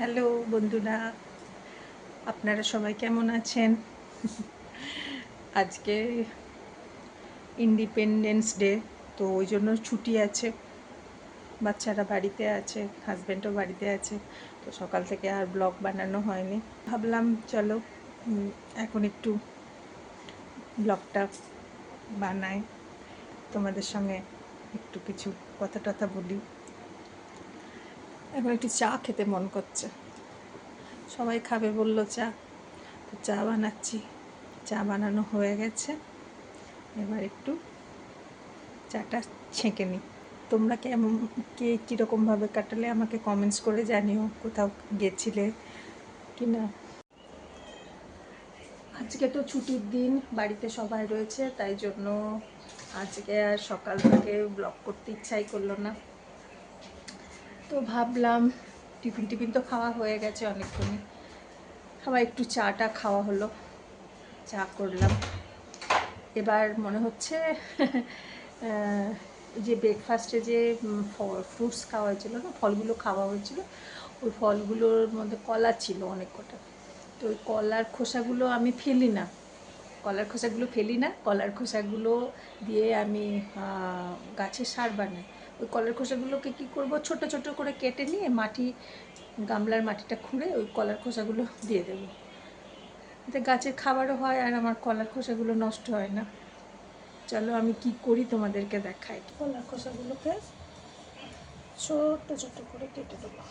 Hello বন্ধুরা, আপনারা সবাই কেমন আছেন? আজকে ইন্ডিপেন্ডেন্স ডে, তো ওই জন্য ছুটি আছে, বাচ্চারা বাড়িতে আছে, হাজব্যান্ডও বাড়িতে আছে। তো সকাল থেকে আর ব্লগ বানানো হয়নি। ভাবলাম চলো এখন একটু ব্লগটা বানাই, তোমাদের সঙ্গে একটু কিছু কথা টথা বলি। এখন একটু চা খেতে মন করছে, সবাই খাবে বললো চা, তো চা বানাচ্ছি। চা বানানো হয়ে গেছে, এবার একটু চাটা ছেঁকে নিই। তোমরা কেমন, কে কীরকমভাবে কাটালে আমাকে কমেন্টস করে জানিও, কোথাও গেছিলে কি না। আজকে তো ছুটির দিন, বাড়িতে সবাই রয়েছে, তাই জন্য আজকে আর সকাল থেকে ব্লগ করতে ইচ্ছাই করলো না। তো ভাবলাম টিফিন তো খাওয়া হয়ে গেছে অনেকক্ষণই, সবাই একটু চাটা খাওয়া হলো, চা করলাম। এবার মনে হচ্ছে যে ব্রেকফাস্টে যে ফ্রুটস খাওয়া হয়েছিল না, ফলগুলো খাওয়া হয়েছিল, ওই ফলগুলোর মধ্যে কলা ছিল অনেক কটা। তো ওই কলার খোসাগুলো আমি ফেলি না, কলার খোসাগুলো দিয়ে আমি গাছের সার বানাই। ওই কলার খোসাগুলোকে কী করব, ছোট ছোট করে কেটে নিয়ে গামলার মাটিটা খুঁড়ে ওই কলার খোসাগুলো দিয়ে দেবো, এতে গাছের খাবারও হয় আর আমার কলার খোসাগুলো নষ্ট হয় না। চলো আমি কি করি তোমাদেরকে দেখাই। কলার খোসাগুলোকে ছোট ছোট করে কেটে দেবো।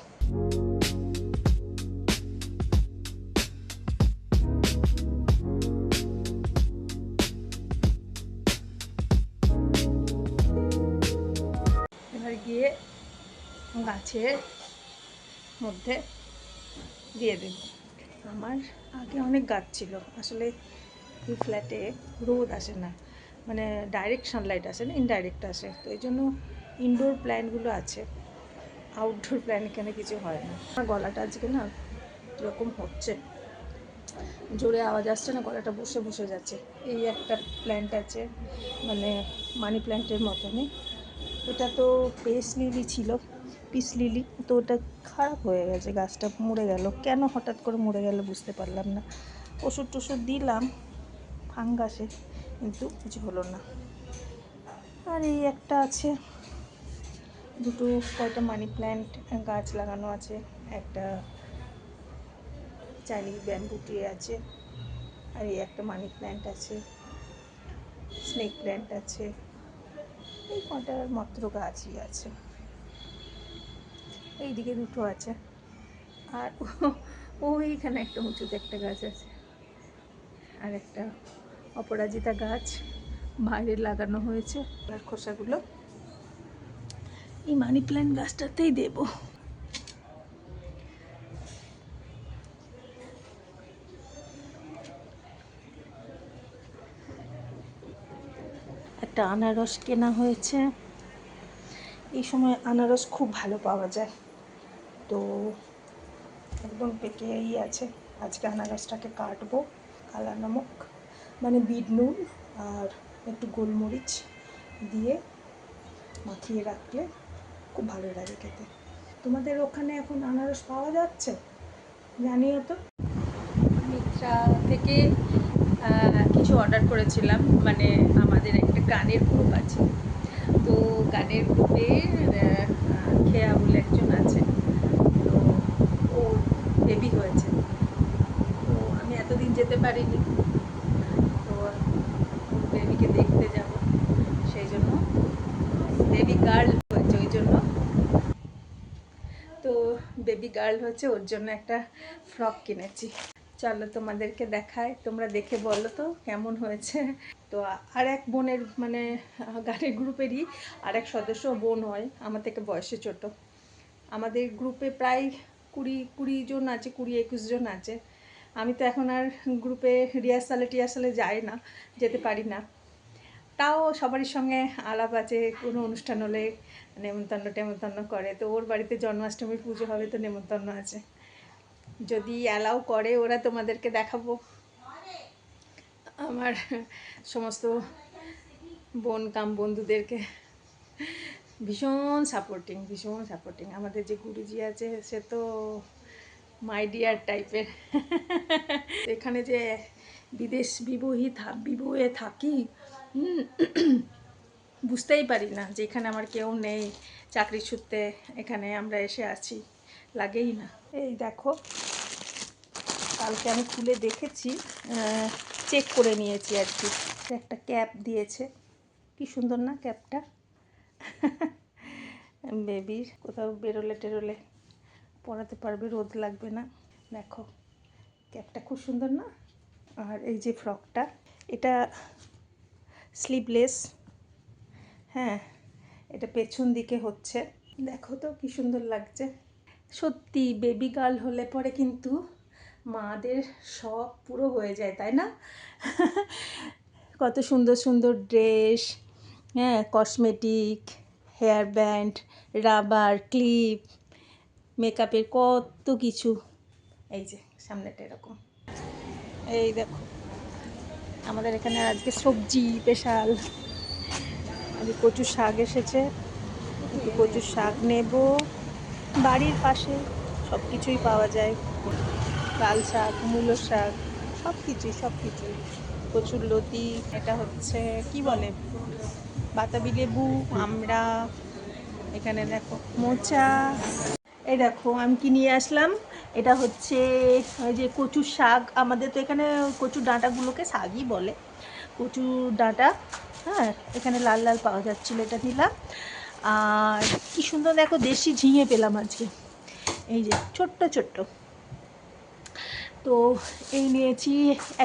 এবার গিয়ে গাছের মধ্যে দিয়ে দেব। আমার আগে অনেক গাছ ছিল, আসলে এই ফ্ল্যাটে রোদ আসে না, মানে ডাইরেক্ট সানলাইট আসে না, ইনডাইরেক্ট আসে, তো এই জন্য ইনডোর প্ল্যান্টগুলো আছে, আউটডোর প্ল্যান্ট এখানে কিছু হয় না। আমার গলাটা আজকে না কীরকম হচ্ছে, জোরে আওয়াজ আসছে না, গলাটা বসে বসে যাচ্ছে। এই একটা প্ল্যান্ট আছে, মানে মানি প্ল্যান্টের মতনই, এটা তো পিস লিলি, তো ওটা খারাপ হয়ে গেছে, গাছটা মরে গেল। কেন হঠাৎ করে মরে গেল বুঝতে পারলাম না। ওষুধ টষুধ দিলাম ফাঙ্গাসে, কিন্তু কিছু হলো না। আর এই একটা আছে, কয়টা মানি প্ল্যান্ট গাছ লাগানো আছে, একটা চাইনিজ ব্যাম্বু ট্রি আছে, আর এই একটা মানি প্ল্যান্ট আছে, স্নেক প্ল্যান্ট আছে, এই কটার মাত্র গাছই আছে। এইদিকে দুটো আছে, আর ওইখানে একটা উঁচুতে একটা গাছ আছে, আর একটা অপরাজিতা গাছ বাইরে লাগানো হয়েছে। আর খোসাগুলো এই মানি প্ল্যান্ট গাছটাতেই দেব। একটা আনারস কেনা হয়েছে, এই সময় আনারস খুব ভালো পাওয়া যায়, তো একদম পেকেই আছে। আজকে আনারসটাকে কাটবো, কালা নমক মানে বিট নুন আর একটু গোলমরিচ দিয়ে মাখিয়ে রাখলে খুব ভালো লাগে খেতে। তোমাদের ওখানে এখন আনারস পাওয়া যাচ্ছে জানিও তো। মিত্রা থেকে কিছু অর্ডার করেছিলাম, মানে আমাদের একটা গানের গ্রুপ আছে, তো গানের গ্রুপে খেয়া বলে একজন আছে, তো ওর বেবি হয়েছে, তো আমি এতদিন যেতে পারিনি, তো বেবিকে দেখতে যাব, সেই জন্য বেবি গার্ল হয়েছে, ওই জন্য তো বেবি গার্ল হচ্ছে, ওর জন্য একটা ফ্রক কিনেছি। চলো তোমাদেরকে দেখায়, তোমরা দেখে বলো তো কেমন হয়েছে। তো আর এক বোনের, মানে গানের গ্রুপেরই আর এক সদস্য বোন হয়, আমার থেকে বয়সে ছোট। আমাদের গ্রুপে প্রায় কুড়ি জন আছে, 21 জন আছে। আমি তো এখন আর গ্রুপে রিহার্সালে যাই না, যেতে পারি না, তাও সবারই সঙ্গে আলাপ আছে, কোনো অনুষ্ঠান হলে নেমন্তন্ন করে। তো ওর বাড়িতে জন্মাষ্টমীর পুজো হবে, তো নেমন্তন্ন আছে, যদি অ্যালাউ করে ওরা তোমাদেরকে দেখাবো। আমার সমস্ত বন্ধুদেরকে ভীষণ সাপোর্টিং। আমাদের যে গুরুজি আছে, সে তো মাই ডিয়ার টাইপের। এখানে যে বিদেশ বিভুয়ে থাকি, বুঝতেই পারি না যে এখানে আমার কেউ নেই, চাকরি সূত্রে এখানে আমরা এসে আছি, লাগেই না। এই দেখো, কালকে আমি খুলে দেখেছি, চেক করে নিয়েছি আর কি। একটা ক্যাপ দিয়েছে, কি সুন্দর না ক্যাপটা। বেবির কোথাও বেরোলে টেরোলে পরাতে পারবে, রোদ লাগবে না। দেখো ক্যাপটা খুব সুন্দর না। আর এই যে ফ্রকটা, এটা স্লিভলেস, হ্যাঁ, এটা পেছন দিকে হচ্ছে। দেখো তো কি সুন্দর লাগছে। সত্যি বেবি গার্ল হলে পরে কিন্তু মাদের সব পুরো হয়ে যায়, তাই না? কত সুন্দর সুন্দর ড্রেস, হ্যাঁ, cosmetic, hair band, rubber, clip, মেকআপের কত কিছু। এই যে সামনেটা এরকম। এই দেখো আমাদের এখানে আজকে সবজি স্পেশাল। আজকে কচু শাক এসেছে, একটু কচু শাক নেব। বাড়ির পাশে সব কিছুই পাওয়া যায়, লাল শাক, মূলো শাক, সব কিছুই। কচুর লতি, এটা হচ্ছে কি বলে, বাতাবি লেবু, আমরা এখানে দেখো মোচা। এই দেখো আমি কি নিয়ে আসলাম, এটা হচ্ছে ওই যে কচুর শাক। আমাদের তো এখানে কচুর ডাঁটাগুলোকে শাকই বলে, কচুর ডাঁটা। হ্যাঁ, এখানে লাল লাল পাওয়া যাচ্ছিলো, এটা নিলাম। আর কি সুন্দর দেখো দেশি ঝিঙে পেলাম আজকে, এই যে ছোট্ট ছোট্ট। তো এই নিয়েছি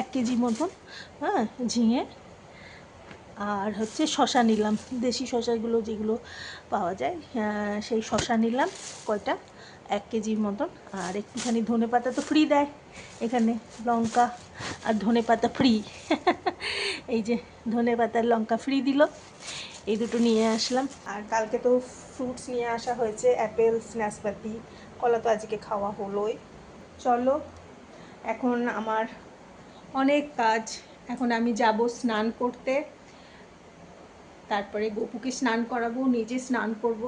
1 কেজি মতন, হ্যাঁ, ঝিঙে। আর হচ্ছে শশা নিলাম, দেশি শশাগুলো যেগুলো পাওয়া যায়, সেই শশা নিলাম কয়টা, 1 কেজির মতন। আর একটুখানি ধনেপাতা তো ফ্রি দেয় এখানে, লঙ্কা আর ধনেপাতা ফ্রি। এই যে ধনেপাতার লঙ্কা ফ্রি দিল, এই দুটো নিয়ে আসলাম। আর কালকে তো ফ্রুটস নিয়ে আসা হয়েছে, অ্যাপেল, নাশপাতি, কলা তো আজকে খাওয়া হলোই। চলো, এখন আমার অনেক কাজ। এখন আমি যাব স্নান করতে, তারপরে গপুকে স্নান করাবো, নিজে স্নান করব।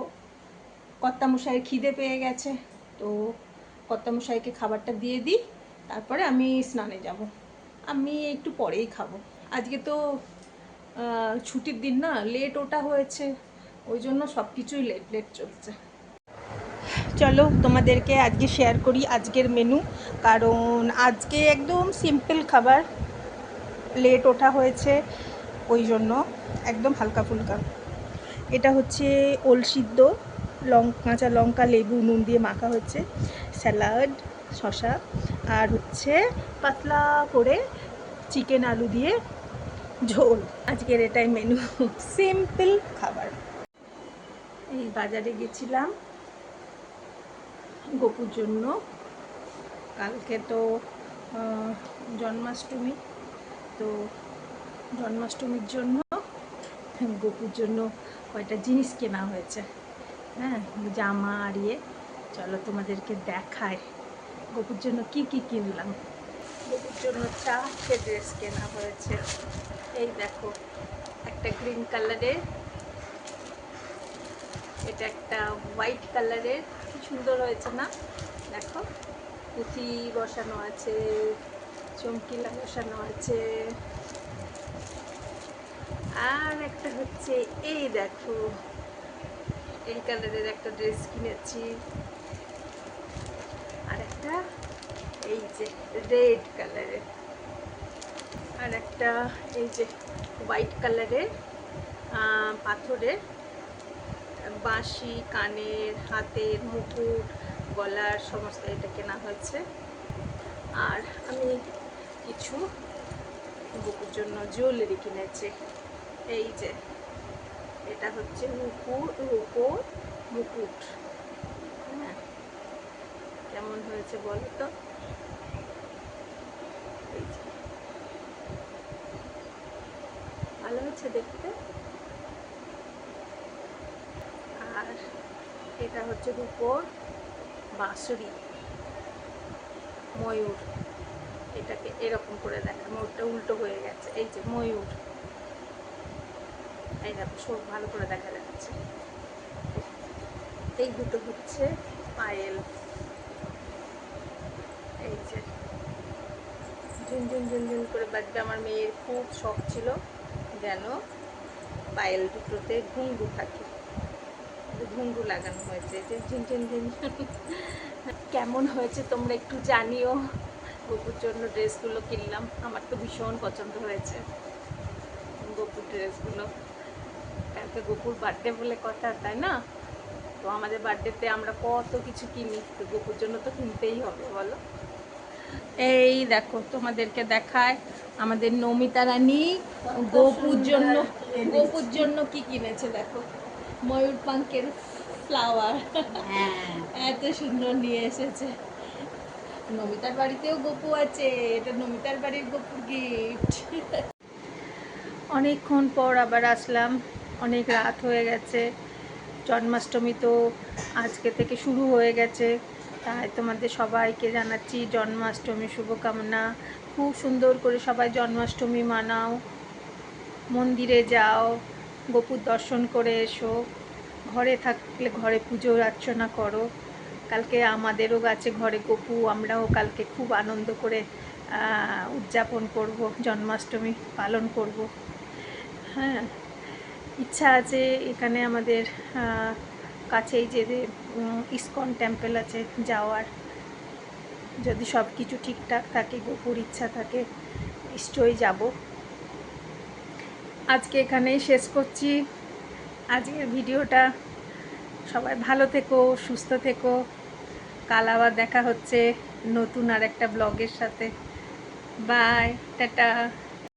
কর্তামশাইয়ের খিদে পেয়ে গেছে, তো কর্তামশাইকে খাবারটা দিয়ে দিই, তারপরে আমি স্নানে যাব। আমি একটু পরেই খাবো। আজকে তো ছুটির দিন না, লেট ওটা হয়েছে, ওই জন্য সব কিছুই লেট লেট চলছে। চলো তোমাদেরকে আজকে শেয়ার করি আজকের মেনু, কারণ আজকে একদম সিম্পল খাবার, লেট ওঠা হয়েছে ওই জন্য একদম হালকা ফুলকা। এটা হচ্ছে ওল সিদ্ধ, কাঁচা লঙ্কা, লেবু, নুন দিয়ে মাখা হচ্ছে, স্যালাড, শশা, আর হচ্ছে পাতলা করে চিকেন আলু দিয়ে ঝোল। আজকের এটাই মেনু, সিম্পল খাবার। এই বাজারে গেছিলাম গপুর জন্য, কালকে তো জন্মাষ্টমী, তো জন্মাষ্টমীর জন্য গপুর জন্য কয়টা জিনিস কেনা হয়েছে, হ্যাঁ, জামা আর ইয়ে। চলো তোমাদেরকে দেখায় গপুর জন্য কি কি কিনলাম। গপুর জন্য 4টে ড্রেস কেনা হয়েছে। এই দেখো, একটা গ্রিন কালারের, এটা একটা হোয়াইট কালারের, কি সুন্দর হয়েছে না, দেখো পুঁথি বসানো আছে, চমকিলা বসানো আছে। আর একটা হচ্ছে এই দেখো, এই কালারের একটা ড্রেস কিনেছি। আর একটা এই যে রেড কালারের, আর একটা এই যে হোয়াইট কালারের পাথরের বাঁশি, কানের, হাতের, মুকুট, গলার সমস্ত এটা কেনা হয়েছে। আর আমি কিছু বুকুর জন্য জুয়েলারি কিনেছি। এই যে এটা হচ্ছে রূপোর মুকুট, হ্যাঁ, কেমন হয়েছে বলো তো। এই যে ভালো হচ্ছে দেখতে। আর এটা হচ্ছে রূপোর বাঁশরি, ময়ূর, এটাকে এরকম করে দেখা, ময়ূরটা উল্টো হয়ে গেছে, এই যে ময়ূর, এই দেখো সব ভালো করে দেখা যাচ্ছে। এই দুটো হচ্ছে পায়েল, ঝুনঝুন ঝুনঝুন করে বাজবে। আমার মেয়ের খুব শখ ছিল যেন পায়েল দুটোতে ঘুঙরু থাকে, ঘুঙরু লাগানো হয়েছে, যে ঝুনঝুন ঝুনঝুন। কেমন হয়েছে তোমরা একটু জানিও। গপুর জন্য ড্রেসগুলো কিনলাম, আমার তো ভীষণ পছন্দ হয়েছে গপুর ড্রেসগুলো। কালকে গপুর বার্থডে বলে কথা, তাই না? তো আমাদের বার্থডেতে আমরা কত কিছু কিনি, তো গপুর জন্য তো কিনতেই হবে বলো। এই দেখো তোমাদেরকে দেখায় আমাদের নমিতা রানী গোপুর জন্য কি কিনেছে দেখো। ময়ূর পাঙ্কের ফ্লাওয়ার, এত সুন্দর নিয়ে এসেছে। নমিতার বাড়িতেও গপু আছে, এটা নমিতার বাড়ির গপুর গিফট। অনেকক্ষণ পর আবার আসলাম, অনেক রাত হয়ে গেছে। জন্মাষ্টমী তো আজকে থেকে শুরু হয়ে গেছে, তাই তোমাদের সবাইকে জানাচ্ছি জন্মাষ্টমী শুভকামনা। খুব সুন্দর করে সবাই জন্মাষ্টমী মানাও, মন্দিরে যাও, গোপুর দর্শন করে এসো, ঘরে থাকলে ঘরে পুজো অর্চনা করো। কালকে আমাদেরও গাছে ঘরে গপু, আমরাও কালকে খুব আনন্দ করে উদযাপন করব, জন্মাষ্টমী পালন করব। হ্যাঁ, ইচ্ছা আছে এখানে আমাদের কাছেই যে ইস্কন টেম্পল আছে যাওয়ার, যদি সব কিছু ঠিকঠাক থাকে, গপুর ইচ্ছা থাকে, নিশ্চয়ই যাব। আজকে এখানেই শেষ করছি আজকের ভিডিওটা। সবাই ভালো থেকো, সুস্থ থেকো। কাল আবার দেখা হচ্ছে নতুন আর একটা ব্লগের সাথে। Bye, tata.